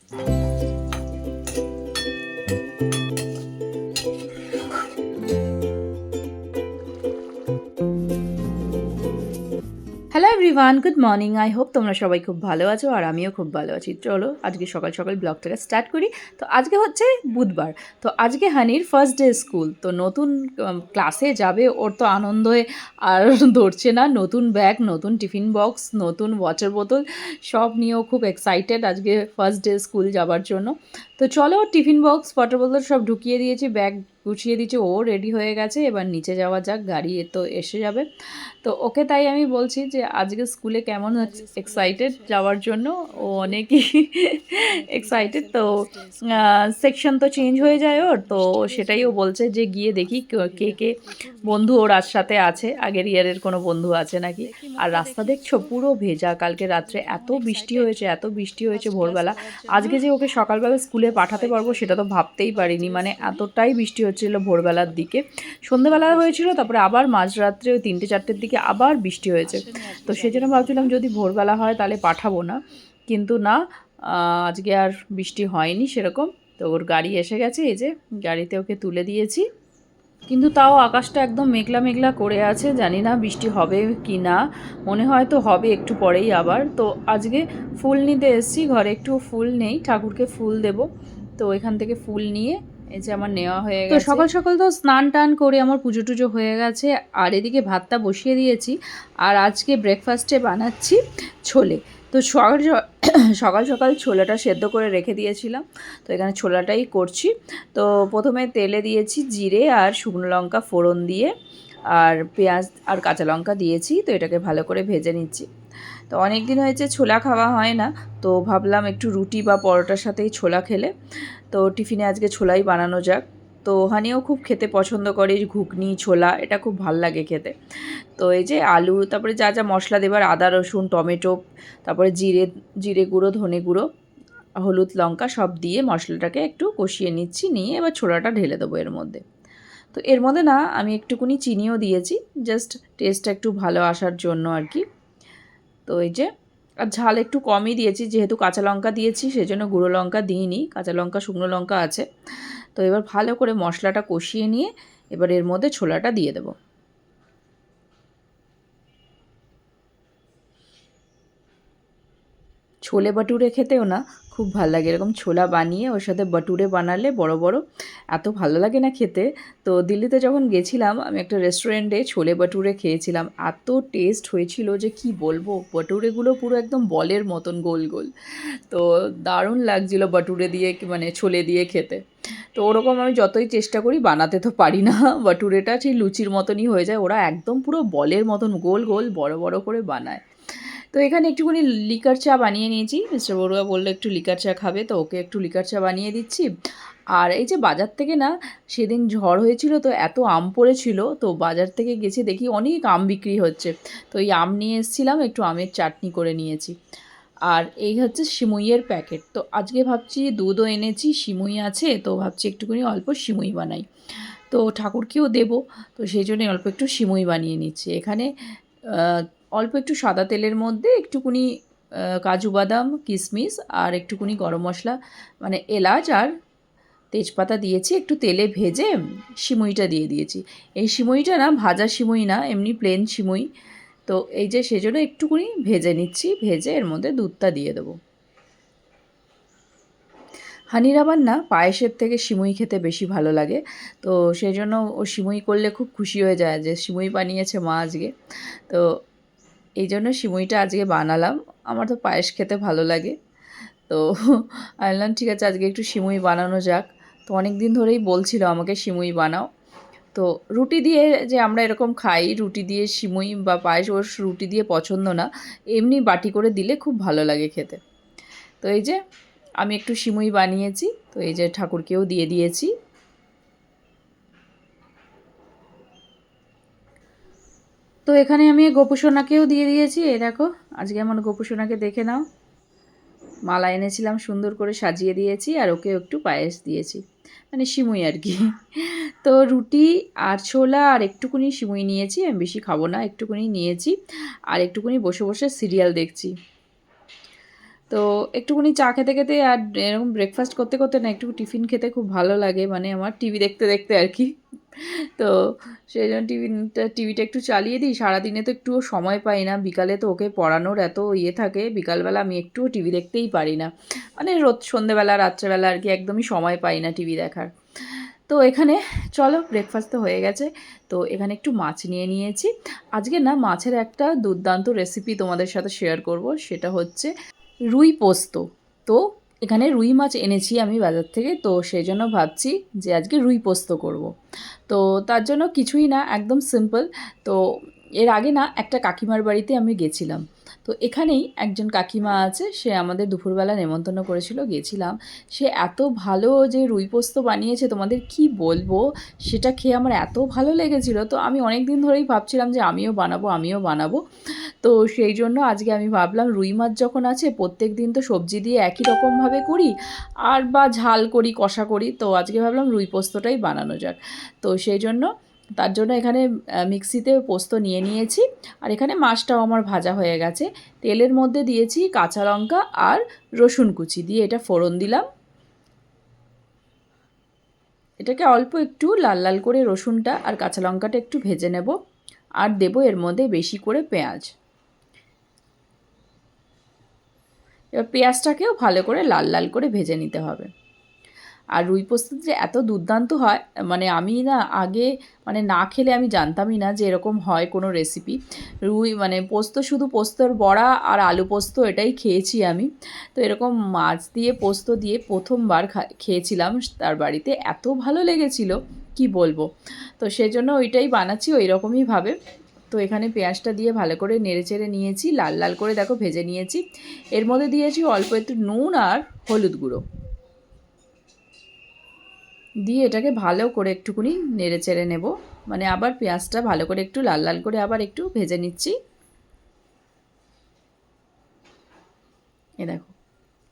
Hello everyone, good morning. I hope তোমরা সবাই খুব ভালো আছো আর আমিও খুব ভালো আছি। চলো আজকে সকাল সকাল ব্লগটাকে স্টার্ট করি। তো আজকে হচ্ছে বুধবার, তো আজকে হানির ফার্স্ট ডে স্কুল। তো নতুন ক্লাসে যাবে, ওর তো আনন্দে আর ধরছে না। নতুন ব্যাগ, নতুন টিফিন বক্স, নতুন ওয়াটার বোতল সব নিয়েও খুব এক্সাইটেড আজকে ফার্স্ট ডে স্কুল যাবার জন্য। তো চলো, টিফিন বক্স ওয়াটার বোতল সব ঢুকিয়ে দিয়েছি, ব্যাগ গুছিয়ে দিয়েছি, ও রেডি হয়ে গেছে। এবার নিচে যাওয়া যাক, গাড়ি তো এসে যাবে। তো ওকে তাই আমি বলছি যে আজকে স্কুলে কেমন এক্সাইটেড যাওয়ার জন্য। ও অনেকই এক্সাইটেড। তো সেকশন তো চেঞ্জ হয়ে যায় ওর, তো সেটাই ও বলছে যে গিয়ে দেখি কে কে বন্ধু ওর আজ সাথে আছে, আগের ইয়ারের কোনো বন্ধু আছে নাকি। আর রাস্তা দেখছো পুরো ভেজা, কালকে রাত্রে এত বৃষ্টি হয়েছে, এত বৃষ্টি হয়েছে ভোরবেলা। আজকে যে ওকে সকালবেলা স্কুলে পাঠাতে পারবো সেটা তো ভাবতেই পারিনি, মানে এতটাই বৃষ্টি হচ্ছিল ভোরবেলার দিকে। সন্ধ্যেবেলা হয়েছিল, তারপরে আবার মাঝরাত্রে ওই 3টে-4টের দিকে আবার বৃষ্টি হয়েছে। তো সেই জন্য ভাবছিলাম যদি ভোরবেলা হয় তাহলে পাঠাবো না, কিন্তু না, আজকে আর বৃষ্টি হয়নি সেরকম। তো ওর গাড়ি এসে গেছে, এই যে গাড়িতে ওকে তুলে দিয়েছি। কিন্তু তাও আকাশটা একদম মেঘলা মেঘলা করে আছে, জানি না বৃষ্টি হবে কি না। মনে হয় তো হবে একটু পরেই আবার। তো আজকে ফুল নিতে এসেছি, ঘরে একটু ফুল নেই, ঠাকুরকে ফুল দেব। তো এখান থেকে ফুল নিয়ে এই যে আমার নেওয়া হয়ে গেছে। তো সকাল সকাল তো স্নান টান করে আমার পুজো টুজো হয়ে গেছে, আর এদিকে ভাতটা বসিয়ে দিয়েছি। আর আজকে ব্রেকফাস্টে বানাচ্ছি ছোলে। তো সকাল সকাল ছোলাটা সেদ্ধ করে রেখে দিয়েছিলাম, তো এখানে ছোলাটাই করছি। তো প্রথমে তেলে দিয়েছি জিরে আর শুকনো লঙ্কা ফোড়ন দিয়ে, আর পেঁয়াজ আর কাঁচা লঙ্কা দিয়েছি। তো এটাকে ভালো করে ভেজে নিচ্ছি। তো অনেক দিন হয়েছে ছোলা খাওয়া হয় না, তো ভাবলাম একটু রুটি বা পরোটার সাথেই ছোলা খেলে। তো টিফিনে আজকে ছোলাই বানানো যাক। তো হানিও খুব খেতে পছন্দ করে, ঘুগনি ছোলা এটা খুব ভাল লাগে খেতে। তো এই যে আলু, তারপরে যা যা মশলা দেবার, আদা রসুন টমেটো, তারপরে জিরে গুঁড়ো, ধনে গুঁড়ো, হলুদ লঙ্কা সব দিয়ে মশলাটাকে একটু কষিয়ে নিচ্ছি, নিয়ে এবার ছোলাটা ঢেলে দেবো এর মধ্যে। তো এর মধ্যে না আমি একটুকুনি চিনিও দিয়েছি, জাস্ট টেস্টটা একটু ভালো আসার জন্য আর কি। তো এই যে, আর ঝাল একটু কমই দিয়েছি, যেহেতু কাঁচা লঙ্কা দিয়েছি সেজন্য গুঁড়ো লঙ্কা দিইনি, কাঁচা লঙ্কা শুকনো লঙ্কা আছে। তো এবার ভালো করে মশলাটা কষিয়ে নিয়ে এবার এর মধ্যে ছোলাটা দিয়ে দেবো। ছোলে বাটুরে খেতেও না খুব ভালো লাগে, এরকম ছোলা বানিয়ে ওর সাথে বাটুরে বানালে বড় বড়, এত ভালো লাগে না খেতে। তো দিল্লিতে যখন গেছিলাম আমি একটা রেস্টুরেন্টে ছোলে বাটুরে খেয়েছিলাম, এত টেস্ট হয়েছিল যে কি বলবো। বাটুরেগুলো পুরো একদম বলের মতন গোল গোল, তো দারুণ লাগছিল বাটুরে দিয়ে, মানে ছোলে দিয়ে খেতে। তো ওরকম আমি যতই চেষ্টা করি বানাতে তো পারি না, বাটুরেটা সেই লুচির মতনই হয়ে যায়, ওরা একদম পুরো বলের মতন গোল গোল বড় বড় করে বানায়। তো এখানে একটুখানি লিকার চা বানিয়ে নিয়েছি, মিস্টার বড়ুয়া বললো একটু লিকার চা খাবে, তো ওকে একটু লিকার চা বানিয়ে দিচ্ছি। আর এই যে বাজার থেকে না, সেদিন ঝড় হয়েছিল তো এত আম পড়েছিল, তো বাজার থেকে গেছি দেখি অনেক আম বিক্রি হচ্ছে। তো এই আম নিয়ে এসেছিলাম, একটু আমের চাটনি করে নিয়েছি। আর এই হচ্ছে সিমুইয়ের প্যাকেট। তো আজকে ভাবছি দুধও এনেছি, সিমুই আছে, তো ভাবছি একটুখানি অল্প সিমুই বানাই, তো ঠাকুরকেও দেবো। তো সেই জন্য অল্প একটু সিমুই বানিয়ে নিচ্ছি। এখানে অল্প একটু সাদা তেলের মধ্যে একটুকুনি কাজু বাদাম কিশমিশ আর একটুকুনি গরম মশলা, মানে এলাচ আর তেজপাতা দিয়েছি, একটু তেলে ভেজে সিমুইটা দিয়ে দিয়েছি। এই সিমুইটা না ভাজা সিমুই না, এমনি প্লেন সিমুই। তো এই যে সেজন্য একটুকুনি ভেজে নিচ্ছি, ভেজে এর মধ্যে দুধটা দিয়ে দেবো। হানির আবার না পায়েসের থেকে সিমুই খেতে বেশি ভালো লাগে, তো সেই জন্য ও সিমুই করলে খুব খুশি হয়ে যায় যে সিমুই বানিয়েছে মা আজকে। তো এই জন্য সিমুইটা আজকে বানালাম, আমার তো পায়েস খেতে ভালো লাগে। তো আমি বললাম ঠিক আছে আজকে একটু সিমুই বানানো যাক। তো অনেক দিন ধরেই বলছিল আমাকে সিমুই বানাও। তো রুটি দিয়ে যে আমরা এরকম খাই, রুটি দিয়ে সিমুই বা পায়েস, ওর রুটি দিয়ে পছন্দ না, এমনি বাটি করে দিলে খুব ভালো লাগে খেতে। তো এই যে আমি একটু সিমুই বানিয়েছি, তো এই যে ঠাকুরকেও দিয়ে দিয়েছি। তো এখানে আমি গোপুসোনাকেও দিয়ে দিয়েছি, এই দেখো আজকে আমার গোপুসোনাকে দেখে নাও, মালা এনেছিলাম সুন্দর করে সাজিয়ে দিয়েছি, আর ওকে একটু পায়েস দিয়েছি, মানে সিমুই আর কি। তো রুটি আর ছোলা আর একটুকুনি সিমুই নিয়েছি, আমি বেশি খাবো না, একটুকুনি নিয়েছি। আর একটুকুনি বসে বসে সিরিয়াল দেখছি। তো একটুখানি চা খেতে খেতে আর এরকম ব্রেকফাস্ট করতে করতে না একটু টিফিন খেতে খুব ভালো লাগে, মানে আমার টিভি দেখতে দেখতে আর কি। তো সেই জন্য টিভিটা একটু চালিয়ে দিই। সারাদিনে তো একটুও সময় পাই না, বিকালে তো ওকে পড়ানোর এত ইয়ে থাকে, বিকালবেলা আমি একটুও টিভি দেখতেই পারি না, মানে রোজ সন্ধেবেলা রাত্রেবেলা আর কি একদমই সময় পাই না টিভি দেখার। তো এখানে চলো ব্রেকফাস্ট তো হয়ে গেছে, তো এখানে একটু মাছ নিয়ে নিয়েছি। আজকে না মাছের একটা দুর্দান্ত রেসিপি তোমাদের সাথে শেয়ার করব, সেটা হচ্ছে রুই পোস্ত। তো এখানে রুই মাছ এনেছি আমি বাজার থেকে, তো সেই জন্য ভাবছি যে আজকে রুই পোস্ত করব। তো তার জন্য কিছুই না, একদম সিম্পল। তো এর আগে না একটা কাকিমার বাড়িতে আমি গেছিলাম, তো এখানেই একজন কাকিমা আছে, সে আমাদের দুপুরবেলা নেমন্তন্ন করেছিল, গেছিলাম। সে এত ভালো যে রুই পোস্ত বানিয়েছে তোমাদের কি বলবো, সেটা খেয়ে আমার এত ভালো লেগেছিল। তো আমি অনেক দিন ধরেই ভাবছিলাম যে আমিও বানাবো। তো সেই জন্য আজকে আমি ভাবলাম রুই মাছ যখন আছে, প্রত্যেক দিন তো সবজি দিয়ে একই রকমভাবে করি আর বা ঝাল করি, কষা করি, তো আজকে ভাবলাম রুই পোস্তটাই বানানো যাক। তো সেই জন্য তার জন্য এখানে মিক্সিতে পোস্ত নিয়ে নিয়েছি, আর এখানে মাছটাও আমার ভাজা হয়ে গেছে। তেলের মধ্যে দিয়েছি কাঁচা লঙ্কা আর রসুন কুচি দিয়ে এটা ফোড়ন দিলাম। এটাকে অল্প একটু লাল লাল করে রসুনটা আর কাঁচা লঙ্কাটা একটু ভেজে নেব, আর দেবো এর মধ্যে বেশি করে পেঁয়াজ। এবার পেঁয়াজটাকেও ভালো করে লাল লাল করে ভেজে নিতে হবে। আর রুই পোস্ত যে এত দুর্দান্ত হয়, মানে আমি না আগে মানে না খেলে আমি জানতামই না যে এরকম হয় কোনো রেসিপি। রুই মানে পোস্ত শুধু পোস্তর বড়া আর আলু পোস্ত এটাই খেয়েছি আমি। তো এরকম মাছ দিয়ে পোস্ত দিয়ে প্রথমবার খেয়েছিলাম তার বাড়িতে, এত ভালো লেগেছিল কি বলবো। তো সেজন্য ওইটাই বানাচ্ছি ওই রকমইভাবে। তো এখানে পেঁয়াজটা দিয়ে ভালো করে নেড়েচেড়ে নিয়েছি, লাল লাল করে দেখো ভেজে নিয়েছি। এর মধ্যে দিয়েছি অল্প একটু নুন আর হলুদ গুঁড়ো দিয়ে এটাকে ভালো করে একটুখানি নেড়ে চেড়ে নেব, মানে আবার পেঁয়াজটা ভালো করে একটু লাল লাল করে আবার একটু ভেজে নিচ্ছি। এ দেখো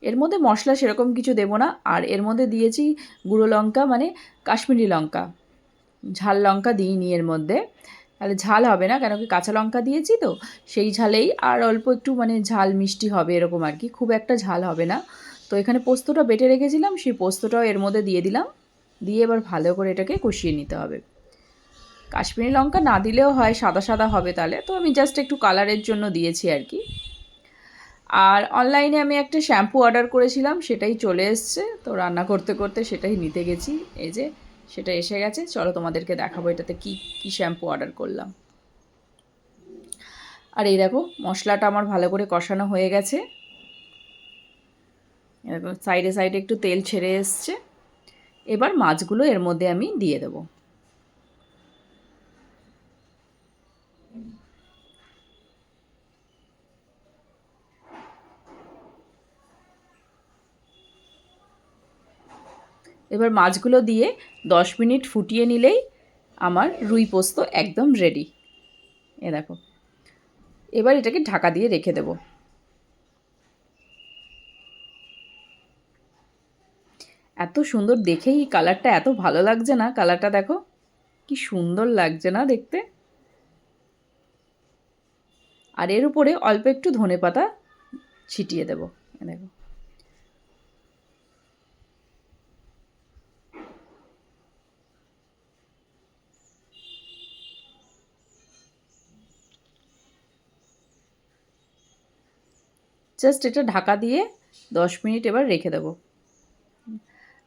এর মধ্যে মশলা সেরকম কিছু দেবো না, আর এর মধ্যে দিয়েছি গুঁড়ো লঙ্কা, মানে কাশ্মীরি লঙ্কা, ঝাল লঙ্কা দিইনি এর মধ্যে, তাহলে ঝাল হবে না, কেন কি কাঁচা লঙ্কা দিয়েছি তো সেই ঝালেই, আর অল্প একটু মানে ঝাল মিষ্টি হবে এরকম আর কি, খুব একটা ঝাল হবে না। তো এখানে পোস্তটা বেটে রেখেছিলাম, সেই পোস্তটাও এর মধ্যে দিয়ে দিলাম, দিয়ে এবার ভালো করে এটাকে কষিয়ে নিতে হবে। কাশ্মীরি লঙ্কা না দিলেও হয়, সাদা সাদা হবে তাহলে, তো আমি জাস্ট একটু কালারের জন্য দিয়েছি আর কি। আর অনলাইনে আমি একটা শ্যাম্পু অর্ডার করেছিলাম, সেটাই চলে এসছে, তো রান্না করতে করতে সেটাই নিতে গেছি। এই যে সেটা এসে গেছে, চলো তোমাদেরকে দেখাবো এটাতে কি কি শ্যাম্পু অর্ডার করলাম। আর এই দেখো মশলাটা আমার ভালো করে কষানো হয়ে গেছে, এরকম সাইডে সাইডে একটু তেল ছেড়ে এসছে। এবার মাছগুলো এর মধ্যে আমি দিয়ে দেবো। এবার মাছগুলো দিয়ে 10 মিনিট ফুটিয়ে নিলেই আমার রুই পোস্ত একদম রেডি। এ দেখো এবার এটাকে ঢাকা দিয়ে রেখে দেব। এত সুন্দর দেখেই কালারটা এত ভালো লাগছে না, কালারটা দেখো কি সুন্দর লাগছে না দেখতে। আর এর উপরে অল্প একটু ধনেপাতা ছিটিয়ে দেবো। দেখো জাস্ট এটা ঢাকা দিয়ে 10 মিনিট এবার রেখে দেবো।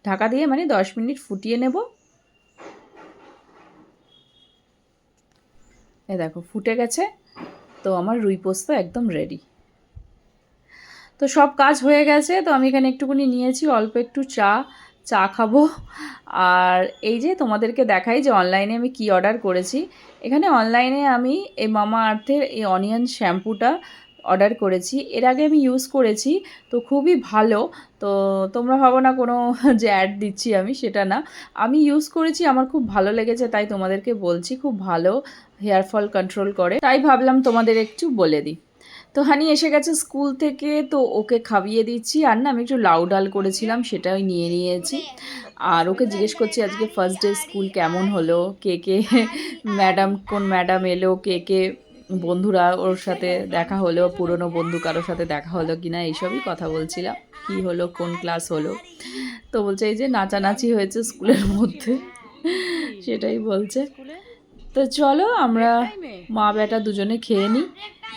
ঢাকা দিয়ে মানে 10 মিনিট ফুটিয়ে নেব। এ দেখো ফুটে গেছে, তো আমার রুই পোস্ত একদম রেডি। তো সব কাজ হয়ে গেছে, তো আমি এখানে একটুখানি নিয়েছি অল্প একটু চা খাবো। আর এই যে তোমাদেরকে দেখাই যে অনলাইনে আমি কি অর্ডার করেছি। এখানে অনলাইনে আমি এই মামা আর্থের এই অনিয়ন শ্যাম্পুটা অর্ডার করেছি, এর আগে আমি ইউজ করেছি, তো খুবই ভালো। তো তোমরা ভাবো না কোনো যে অ্যাড দিচ্ছি আমি, সেটা না, আমি ইউজ করেছি, আমার খুব ভালো লেগেছে, তাই তোমাদেরকে বলছি, খুব ভালো হেয়ার ফল কন্ট্রোল করে, তাই ভাবলাম তোমাদের একটু বলে দিই। তো হানি এসে গেছে স্কুল থেকে, তো ওকে খাইয়ে দিচ্ছি। আর না আমি একটু লাউ ডাল করেছিলাম, সেটাই নিয়ে নিয়েছি। আর ওকে জিজ্ঞেস করছি আজকে ফার্স্ট ডে স্কুল কেমন হলো, কে কে ম্যাডাম, কোন ম্যাডাম এলো, কে কে বন্ধুরা ওর সাথে দেখা হলো, পুরনো বন্ধু কারোর সাথে দেখা হলো কিনা এইসবই কথা বলছিলাম, কি হলো, কোন ক্লাস হলো। তো বলছে এই যে নাচানাচি হয়েছে স্কুলের মধ্যে, সেটাই বলছে। তো চলো আমরা মা বেটা দুজনে খেয়ে নিই।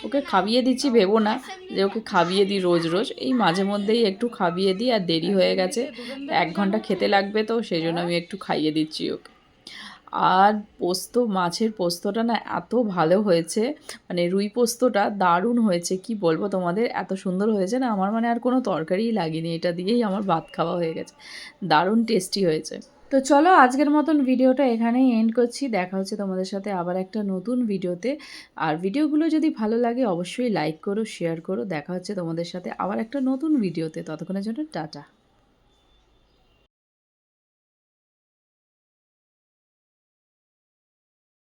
ওকে খাইয়ে দিচ্ছি, ভেবো না যে ওকে খাইয়ে দিই রোজ রোজ, এই মাঝে মধ্যেই একটু খাইয়ে দিই, আর দেরি হয়ে গেছে 1 ঘন্টা খেতে লাগবে, তো সেই জন্য আমি একটু খাইয়ে দিচ্ছি ওকে। আর পোস্ত, মাছের পোস্তটা না এত ভালো হয়েছে, মানে রুই পোস্তটা দারুণ হয়েছে, কি বলবো তোমাদের, এত সুন্দর হয়েছে না, আমার মানে আর কোনো তরকারিই লাগেনি, এটা দিয়েই আমার ভাত খাওয়া হয়ে গেছে, দারুণ টেস্টি হয়েছে। তো চলো আজকের মতন ভিডিওটা এখানেই এন্ড করছি, দেখা হচ্ছে তোমাদের সাথে আবার একটা নতুন ভিডিওতে। আর ভিডিওগুলো যদি ভালো লাগে অবশ্যই লাইক করো, শেয়ার করো, দেখা হচ্ছে তোমাদের সাথে আবার একটা নতুন ভিডিওতে, ততক্ষণের জন্য টাটা।